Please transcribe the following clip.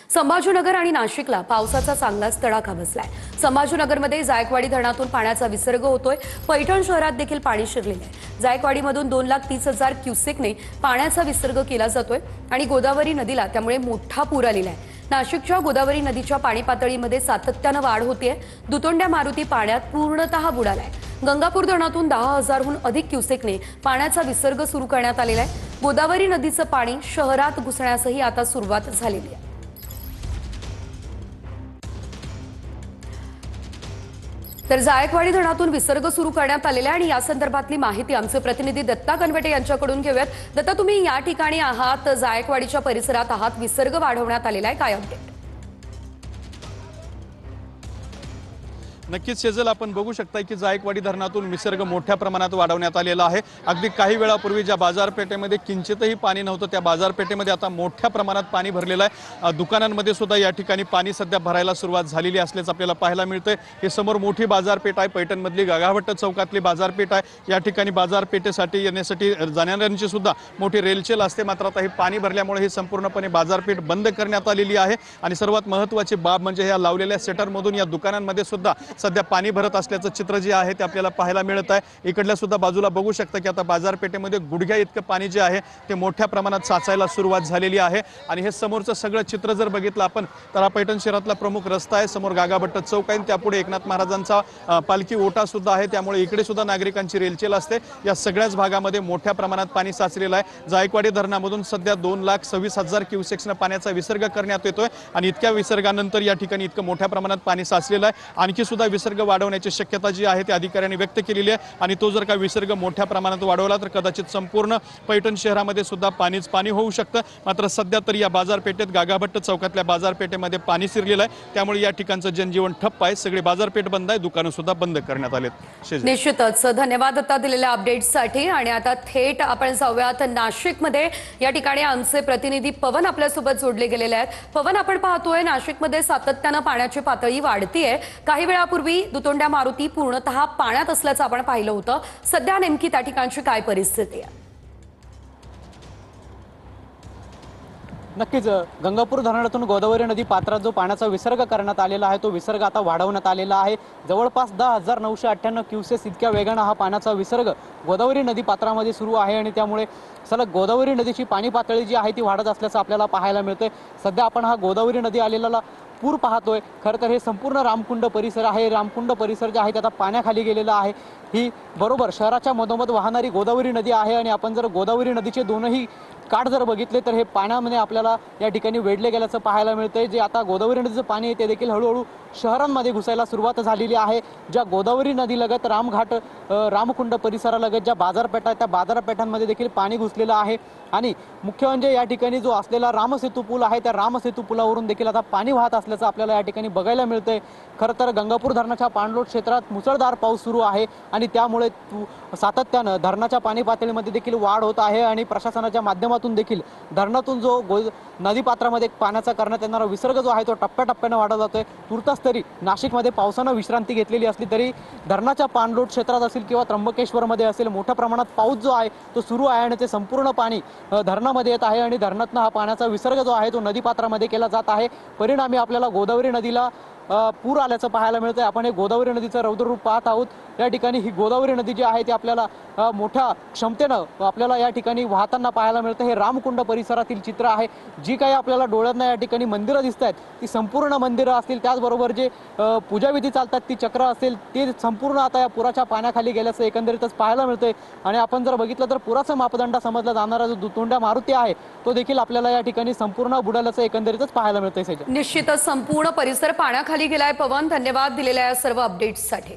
संभाजीनगर आणि नाशिकला पावसाचा चांगलाच तडाखा बसलाय। संभाजीनगरमध्ये जायकवाडी धरणातून पाण्याचा विसर्ग होतोय। पैठण शहरात देखील पाणी शिरलेलं आहे। जायकवाडीमधून 2,30,000 क्युसेकने पाण्याचा विसर्ग केला जातोय आणि गोदावरी नदीला त्यामुळे मोठा पूर आलेला आहे। नाशिकच्या गोदावरी नदीच्या पाणी पातळीमध्ये सातत्याने वाढ होतेय। दुतोंड्या मारुती पाण्यात पूर्णतः बुडालाय। गंगापूर धरणातून 10,000हून अधिक क्युसेकने पाण्याचा विसर्ग सुरू करण्यात आलेला आहे। गोदावरी नदीचं पाणी शहरात घुसण्यासही आता सुरुवात झालेली आहे। तर जायकवाडी धरणातून विसर्ग सुरू करण्यात आलेला आहे आणि या संदर्भातली माहिती आमचे प्रतिनिधी दत्ता कनवटे यांच्याकडून घेऊयात। दत्ता, तुम्ही या ठिकाणी आहात, जायकवाडीच्या परिसरात आहात, विसर्ग वाढवण्यात आलेला आहे, काय अपडेट? नक्कीच शेजल, आपण बघू शकता की जायकवाडी धरणातून विसर्ग मोठ्या प्रमाणात वाढवण्यात आलेला आहे। अगदी काही वेळापूर्वी ज्या बाजारपेठेमध्ये किंचितही पाणी नव्हतं त्या बाजारपेठेमध्ये आता मोठ्या प्रमाणात पाणी भरलेलं आहे। दुकानांमध्ये सुद्धा या ठिकाणी पाणी सध्या भरायला सुरुवात झालेली असल्याचं आपल्याला पाहायला मिळतंय। ही समोर मोठी बाजारपेठ आहे, पैठणमधली गागाभट्ट चौकातली बाजारपेठ आहे। या ठिकाणी बाजारपेठेसाठी येण्यासाठी जाणाऱ्यांची सुद्धा मोठी रेलचेल असते, मात्र आता हे पाणी भरल्यामुळे ही संपूर्णपणे बाजारपेठ बंद करण्यात आलेली आहे। आणि सर्वात महत्त्वाची बाब म्हणजे या लावलेल्या शटरमधून या दुकानांमध्ये सुद्धा सध्या पाणी भरत असल्याचं चित्र जे आहे ते आपल्याला पाहायला मिळत आहे। इकडल्या सुद्धा बाजूला बघू शकता की आता बाजारपेठेमध्ये गुडघ्या इतकं पाणी जे आहे ते मोठ्या प्रमाणात साचायला सुरुवात झालेली आहे। आणि हे समोरचं सगळं चित्र जर बघितलं आपण तर हा पैठण शहरातला प्रमुख रस्ता आहे। समोर गागाभट्ट चौक आहे, त्यापुढे एकनाथ महाराजांचा पालखी ओटा सुद्धा आहे, त्यामुळे इकडे सुद्धा नागरिकांची रेलचेल असते। या सगळ्याच भागामध्ये मोठ्या प्रमाणात पाणी साचलेलं आहे। जायकवाडी धरणामधून सध्या 2,26,000 क्युसेक्सनं पाण्याचा विसर्ग करण्यात येतोय आणि इतक्या विसर्गानंतर या ठिकाणी इतकं मोठ्या प्रमाणात पाणी साचलेलं आहे। आणखी सुद्धा विसर्ग वाढवण्याची शक्यता जी आहे त्या अधिकाऱ्यांनी व्यक्त केलेली आहे आणि तो जर का विसर्ग मोठ्या प्रमाणात वाढवला तर कदाचित संपूर्ण पैठण शहरामध्ये सुद्धा पाणीच पाणी होऊ शकतं। मात्र सध्या तरी या बाजारपेठेत गागाभट्ट चौकातल्या बाजारपेठेमध्ये पाणी शिरलेलं आहे, त्यामुळे या ठिकाणचं जनजीवन ठप्प आहे। सगळी बाजारपेठ बंद आहे, दुकानं सुद्धा बंद करण्यात आलेत। निश्चितच धन्यवाद आता दिलेल्या अपडेट्ससाठी। आणि आता थेट आपण जाऊयात नाशिकमध्ये। या ठिकाणी आमचे प्रतिनिधी पवन आपल्यासोबत जोडले गेलेले आहेत। पवन, आपण पाहतोय नाशिकमध्ये सातत्याने पाण्याची पातळी वाढतीये। काही वेळापूर्वी दुतोंड्या मारुती पूर्णतः पाण्यात असल्याचं आपण पाहिलं होतं। सध्या नेमकी त्या ठिकाणची काय परिस्थिती आहे? नक्कीच गंगापूर धरणातून गोदावरी नदी पात्रात जो पाण्याचा विसर्ग करण्यात आलेला आहे तो विसर्ग आता वाढवण्यात आलेला आहे। जवळपास 10,998 क्युसेस इतक्या वेगानं हा पाण्याचा विसर्ग गोदावरी नदी पात्रामध्ये सुरू आहे आणि त्यामुळे सलग गोदावरी नदीची पाणी पातळी जी आहे ती वाढत असल्याचं आपल्याला पाहायला मिळतंय। सध्या आपण हा गोदावरी नदी आलेला पूर पाहतोय। खरं तर हे संपूर्ण रामकुंड परिसर आहे। रामकुंड परिसर जे आहे ते आता पाण्याखाली गेलेला आहे। ही बरोबर शहराच्या मधोमध वाहणारी गोदावरी नदी आहे आणि आपण जर गोदावरी नदीचे दोनही काठ जर बघितले तर हे पाण्यामध्ये आपल्याला या ठिकाणी वेढले गेल्याचं पाहायला मिळतंय। जे आता गोदावरी नदीचं पाणी आहे ते देखील हळूहळू शहरांमध्ये घुसायला सुरुवात झालेली आहे। ज्या गोदावरी नदीलगत रामघाट रामकुंड परिसरालगत ज्या बाजारपेठा आहेत त्या बाजारपेठांमध्ये देखील पाणी घुसलेलं आहे। आणि मुख्य म्हणजे या ठिकाणी जो असलेला रामसेतू पूल आहे त्या रामसेतू पुलावरून देखील आता पाणी वाहत असल्याचं आपल्याला या ठिकाणी बघायला मिळतंय। खरं तर गंगापूर धरणाच्या पाणलोट क्षेत्रात मुसळधार पाऊस सुरू आहे आणि त्यामुळे सातत्यानं धरणाच्या पाणी पातळीमध्ये देखील वाढ होत आहे आणि प्रशासनाच्या माध्यमातून देखील धरणातून जो नदीपात्रामध्ये पाण्याचा करण्यात येणारा विसर्ग जो आहे तो टप्प्याटप्प्याने वाढत जातोय। तुर्तास तरी नाशिकमध्ये पावसानं विश्रांती घेतलेली असली तरी धरणाच्या पाणलोट क्षेत्रात असेल किंवा त्र्यंबकेश्वरमध्ये असेल मोठ्या प्रमाणात पाऊस जो आहे तो सुरू आहे आणि ते संपूर्ण पाणी धरणामध्ये येत आहे आणि धरणातनं हा पाण्याचा विसर्ग जो आहे तो नदीपात्रामध्ये केला जात आहे। परिणामी आपल्याला गोदावरी नदीला पूर आल्याचं पाहायला मिळतंय। आपण हे गोदावरी नदीचं रौद्ररूप पाहत आहोत। या ठिकाणी ही गोदावरी नदी जी आहे ती आपल्याला मोठ्या क्षमतेनं आपल्याला या ठिकाणी वाहताना पाहायला मिळतं। हे रामकुंड परिसरातील चित्र आहे। जी काही आपल्याला डोळ्यांना या ठिकाणी मंदिरं दिसत आहेत ती संपूर्ण मंदिरं असतील, त्याचबरोबर जे पूजाविधी चालतात ती चक्र असेल ते संपूर्ण आता या पुराच्या पाण्याखाली गेल्याचं एकंदरीतच पाहायला मिळतंय। आणि आपण जर बघितलं तर पुराचा मापदंड समजला जाणारा जो दुतोंड्या मारुती आहे तो देखील आपल्याला या ठिकाणी संपूर्ण बुडाल्याचं एकंदरीतच पाहायला मिळतंय। निश्चितच संपूर्ण परिसर पाण्याखाली गेलाय। पवन, धन्यवाद दिलेल्या या सर्व अपडेट्ससाठी।